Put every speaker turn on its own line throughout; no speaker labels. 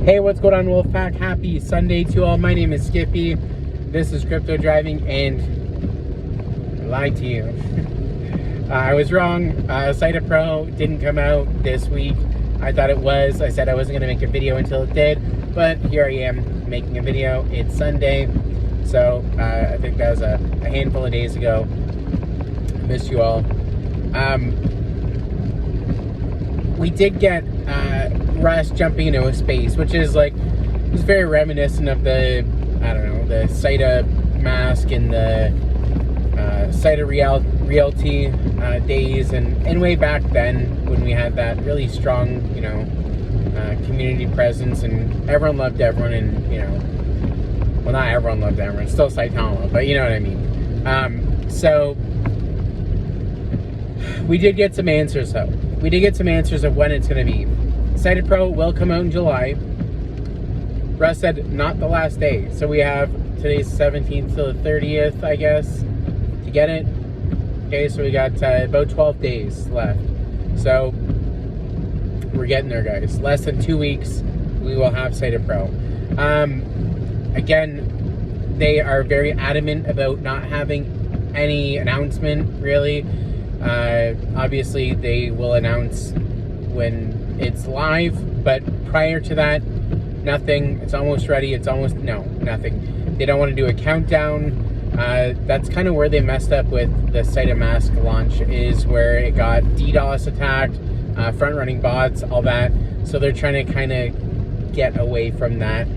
Hey, what's going on, Wolfpack? Happy Sunday to all. My name is Skippy. This is Crypto Driving, and I lied to you. I was wrong. SaitaPro didn't come out this week. I thought it was. I said I wasn't going to make a video until it did, but here I am making a video. It's Sunday, so I think that was a handful of days ago. Missed you all. We did get Russ jumping into a space, which is like, it's very reminiscent of the, I don't know, the Saita mask and the Saita Realty days, and way back then when we had that really strong, you know, community presence, and everyone loved everyone, and, you know, well, not everyone loved everyone, still Saitama, but you know what I mean. So we did get some answers though. We did get some answers of when it's going to be. SaitaPro will come out in July. Russ said not the last day. So we have today's 17th to the 30th, I guess, to get it. Okay, so we got about 12 days left. So we're getting there, guys. Less than 2 weeks, we will have SaitaPro. Again, they are very adamant about not having any announcement, really. Obviously they will announce when it's live, but prior to that, nothing. It's almost ready. It's almost, no, nothing. They don't want to do a countdown. That's kind of where they messed up with the Saita Mask launch, is where it got DDoS attacked, front running bots, all that. So they're trying to kind of get away from that.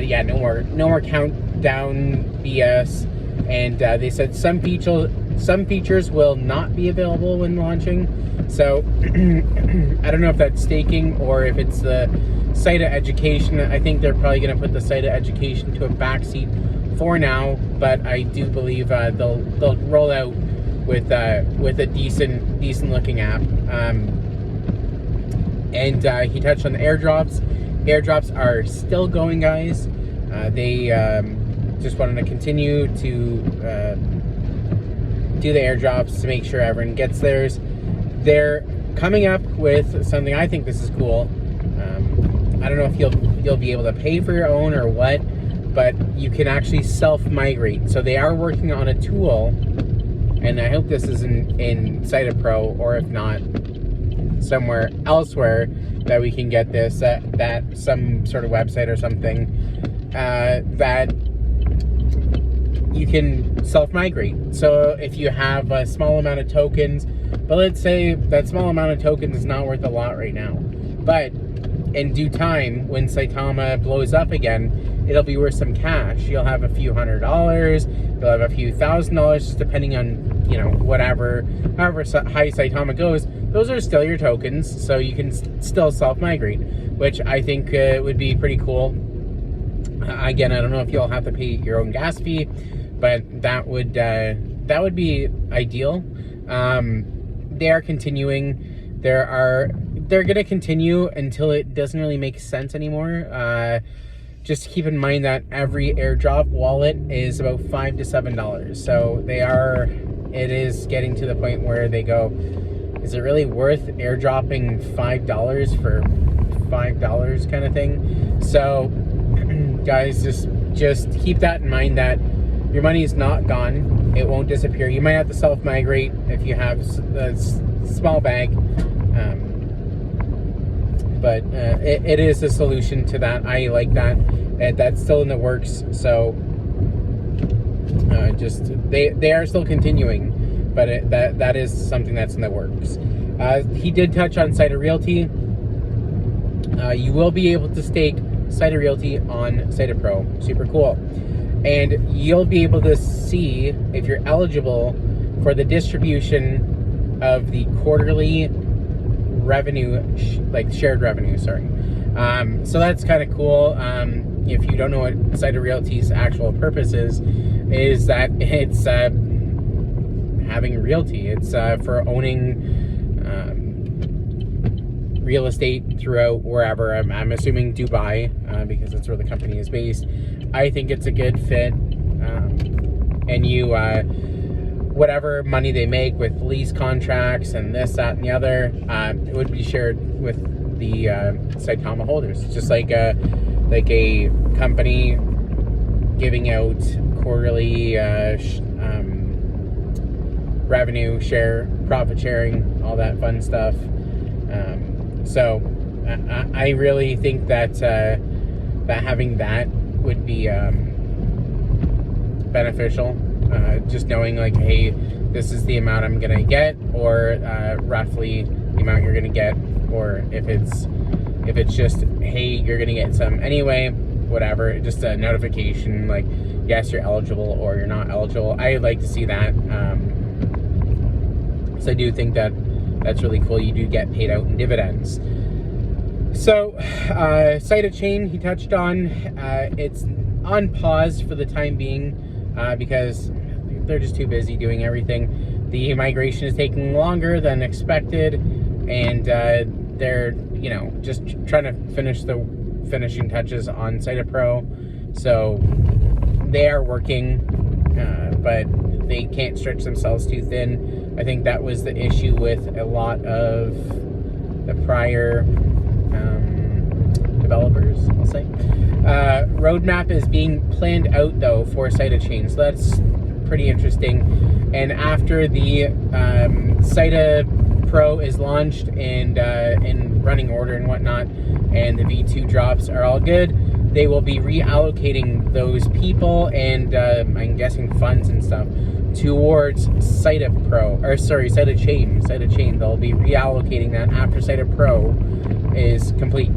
Yeah, no more countdown BS. And they said some features will not be available when launching. So I don't know if that's staking or if it's the Saita education. I think they're probably going to put the Saita education to a backseat for now, but I do believe they'll roll out with a decent looking app. And he touched on the airdrops. Airdrops are still going, guys. They just wanted to continue to do the airdrops to make sure everyone gets theirs. They're coming up with something. I think this is cool. I don't know if you'll be able to pay for your own or what, but you can actually self-migrate. So they are working on a tool, and I hope this is in SaitaPro, or if not, somewhere elsewhere that we can get this, that some sort of website or something, that you can self-migrate. So if you have a small amount of tokens, but let's say that small amount of tokens is not worth a lot right now, but in due time, when Saitama blows up again, it'll be worth some cash. You'll have a few $100s, you'll have a few $1,000s, just depending on, you know, however high Saitama goes. Those are still your tokens, so you can still self-migrate, which I think would be pretty cool. Again, I don't know if you'll have to pay your own gas fee, but that would be ideal. They are continuing. They're going to continue until it doesn't really make sense anymore. Just keep in mind that every airdrop wallet is about $5 to $7. So it is getting to the point where they go, is it really worth airdropping $5 for $5 kind of thing? So guys, just keep that in mind, that your money is not gone. It won't disappear. You might have to self-migrate if you have a small bag, but it is a solution to that. I like that. That's still in the works. So they are still continuing, but that is something that's in the works. He did touch on Saita Realty. You will be able to stake Saita Realty on SaitaPro. Super cool. And you'll be able to see if you're eligible for the distribution of the quarterly revenue, like shared revenue, sorry. So that's kind of cool. If you don't know what Saita Realty's actual purpose is that it's having realty. It's for owning real estate throughout wherever. I'm assuming Dubai, because that's where the company is based. I think it's a good fit. And you, whatever money they make with lease contracts and this, that, and the other, it would be shared with the Saitama holders. It's just like a company giving out quarterly revenue share, profit sharing, all that fun stuff. So I really think that that having that would be beneficial. Just knowing like, hey, this is the amount I'm gonna get, or roughly the amount you're gonna get, or if it's just, hey, you're gonna get some anyway, whatever, just a notification like, yes, you're eligible or you're not eligible. I like to see that. So I do think that that's really cool. You do get paid out in dividends. So SaitaChain, he touched on, it's on pause for the time being because they're just too busy doing everything. The migration is taking longer than expected, and they're, you know, just trying to finish the finishing touches on SaitaPro. So they are working, but they can't stretch themselves too thin. I think that was the issue with a lot of the prior developers, I'll say. Roadmap is being planned out though for SaitaChain, so that's pretty interesting. And after the SaitaPro is launched and in running order and whatnot, and the V2 drops are all good, they will be reallocating those people and I'm guessing funds and stuff towards SaitaChain. They'll be reallocating that after SaitaPro is complete.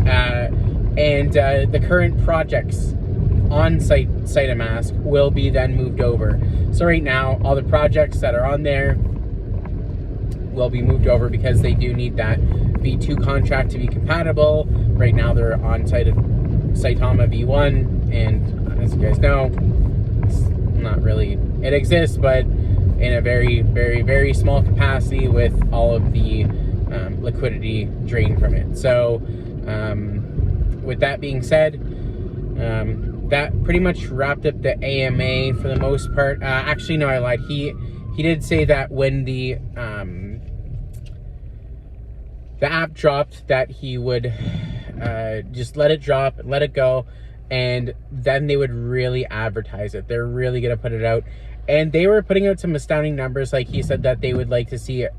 And the current projects on SaitaMask will be then moved over. So right now, all the projects that are on there will be moved over because they do need that V2 contract to be compatible. Right now they're on Saitama V1, and as you guys know, it's not really, it exists, but in a very, very, very small capacity with all of the liquidity drained from it. So with that being said, that pretty much wrapped up the AMA for the most part. Actually, no, I lied. He did say that when the app dropped, that he would just let it drop, let it go, and then they would really advertise it. They're really gonna put it out, and they were putting out some astounding numbers. Like he said that they would like to see it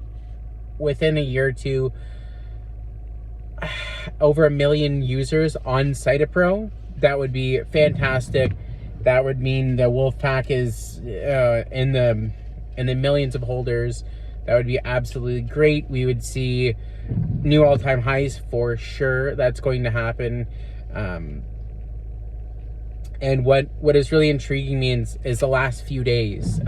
within a year or two, over 1 million users on SaitaPro. That would be fantastic. That would mean the Wolfpack is in the millions of holders. That would be absolutely great. We would see new all-time highs for sure. That's going to happen. And what is really intriguing me is the last few days.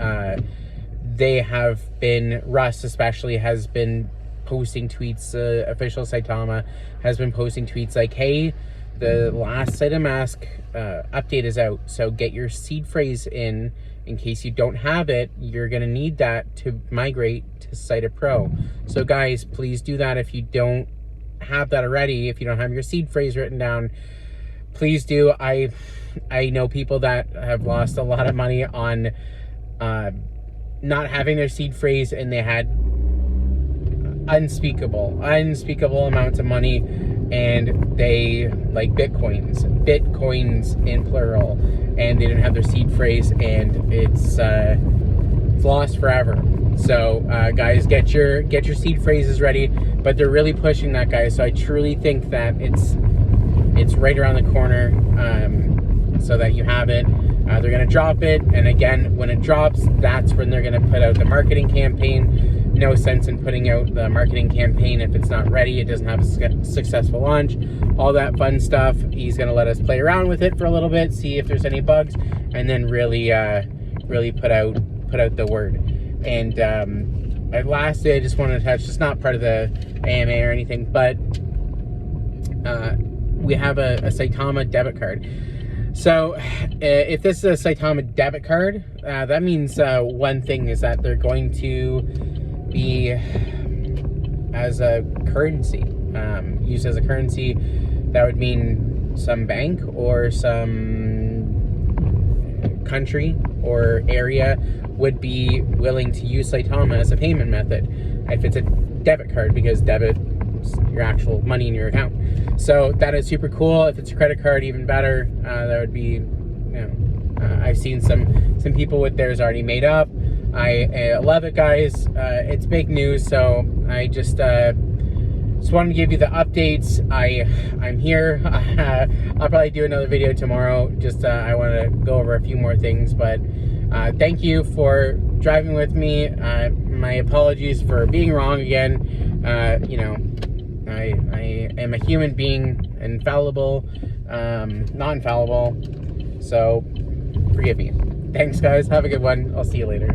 They have been, Russ especially has been posting tweets, official Saitama has been posting tweets like, hey, the last SaitaMask update is out, so get your seed phrase in case you don't have it. You're gonna need that to migrate to SaitaPro. So guys, please do that. If you don't have that already, if you don't have your seed phrase written down, please do. I know people that have lost a lot of money on not having their seed phrase, and they had unspeakable amounts of money, and they, like bitcoins in plural, and they didn't have their seed phrase, and it's lost forever. So guys, get your seed phrases ready, but they're really pushing that, guys. So I truly think that it's right around the corner, so that you have it. They're gonna drop it, and again, when it drops, that's when they're gonna put out the marketing campaign. No sense in putting out the marketing campaign if it's not ready, it doesn't have a successful launch, all that fun stuff. He's gonna let us play around with it for a little bit, see if there's any bugs, and then really put out the word. And lastly, I just wanted to touch, it's not part of the AMA or anything, but we have a Saitama debit card. So if this is a Saitama debit card, that means one thing is that they're going to be as a currency, used as a currency. That would mean some bank or some country or area would be willing to use Saitama as a payment method if it's a debit card, because debit your actual money in your account. So that is super cool. If it's a credit card, even better. That would be, I've seen some people with theirs already made up. I love it, guys. It's big news, so I just wanted to give you the updates. I'm here. I'll probably do another video tomorrow. Just I want to go over a few more things, but thank you for driving with me. My apologies for being wrong again. I am a human being, infallible, not infallible. So forgive me. Thanks, guys. Have a good one. I'll see you later.